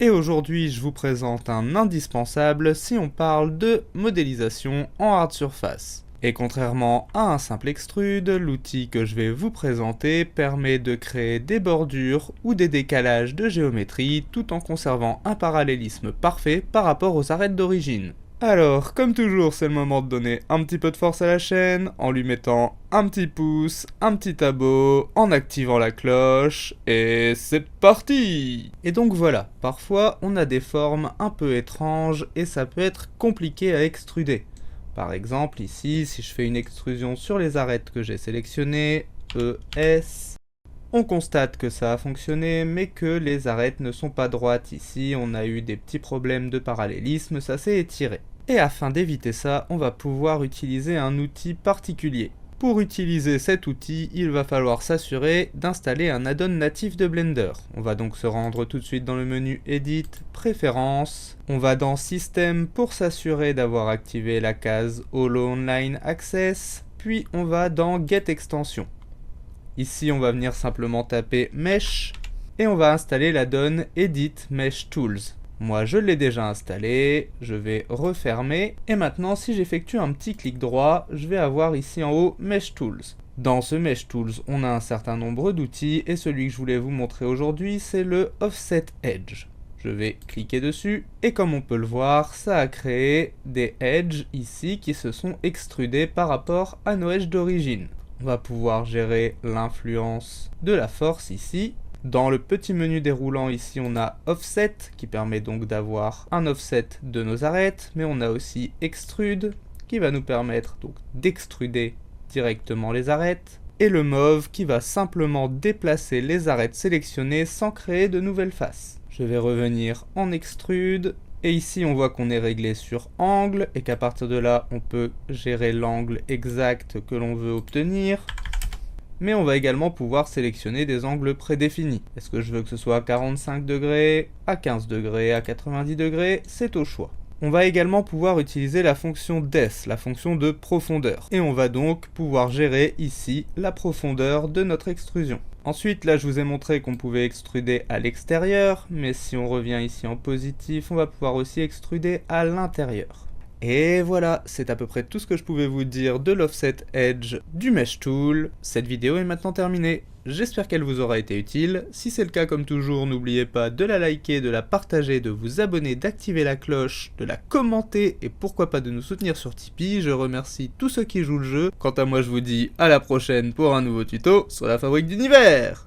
Et aujourd'hui je vous présente un indispensable si on parle de modélisation en hard surface. Et contrairement à un simple extrude, l'outil que je vais vous présenter permet de créer des bordures ou des décalages de géométrie tout en conservant un parallélisme parfait par rapport aux arêtes d'origine. Alors, comme toujours, c'est le moment de donner un petit peu de force à la chaîne, en lui mettant un petit pouce, un petit abo, en activant la cloche, et c'est parti! Et donc voilà, parfois on a des formes un peu étranges et ça peut être compliqué à extruder. Par exemple, ici, si je fais une extrusion sur les arêtes que j'ai sélectionnées, ES, on constate que ça a fonctionné, mais que les arêtes ne sont pas droites. Ici, on a eu des petits problèmes de parallélisme, ça s'est étiré. Et afin d'éviter ça, on va pouvoir utiliser un outil particulier. Pour utiliser cet outil, il va falloir s'assurer d'installer un add-on natif de Blender. On va donc se rendre tout de suite dans le menu Edit, Préférences. On va dans Système pour s'assurer d'avoir activé la case Holo Online Access. Puis on va dans Get Extension. Ici, on va venir simplement taper Mesh et on va installer l'add-on Edit Mesh Tools. Moi, je l'ai déjà installé, je vais refermer. Et maintenant, si j'effectue un petit clic droit, je vais avoir ici en haut Mesh Tools. Dans ce Mesh Tools, on a un certain nombre d'outils et celui que je voulais vous montrer aujourd'hui, c'est le Offset Edge. Je vais cliquer dessus et comme on peut le voir, ça a créé des edges ici qui se sont extrudés par rapport à nos edges d'origine. On va pouvoir gérer l'influence de la force ici. Dans le petit menu déroulant ici, on a Offset qui permet donc d'avoir un offset de nos arêtes, mais on a aussi Extrude qui va nous permettre donc d'extruder directement les arêtes, et le Move qui va simplement déplacer les arêtes sélectionnées sans créer de nouvelles faces. Je vais revenir en Extrude. Et ici, on voit qu'on est réglé sur angle et qu'à partir de là, on peut gérer l'angle exact que l'on veut obtenir. Mais on va également pouvoir sélectionner des angles prédéfinis. Est-ce que je veux que ce soit à 45 degrés, à 15 degrés, à 90 degrés? C'est au choix. On va également pouvoir utiliser la fonction Depth, la fonction de profondeur. Et on va donc pouvoir gérer ici la profondeur de notre extrusion. Ensuite, là, je vous ai montré qu'on pouvait extruder à l'extérieur, mais si on revient ici en positif, on va pouvoir aussi extruder à l'intérieur. Et voilà, c'est à peu près tout ce que je pouvais vous dire de l'Offset Edge du Mesh Tool. Cette vidéo est maintenant terminée. J'espère qu'elle vous aura été utile. Si c'est le cas, comme toujours, n'oubliez pas de la liker, de la partager, de vous abonner, d'activer la cloche, de la commenter et pourquoi pas de nous soutenir sur Tipeee. Je remercie tous ceux qui jouent le jeu. Quant à moi, je vous dis à la prochaine pour un nouveau tuto sur la fabrique d'univers.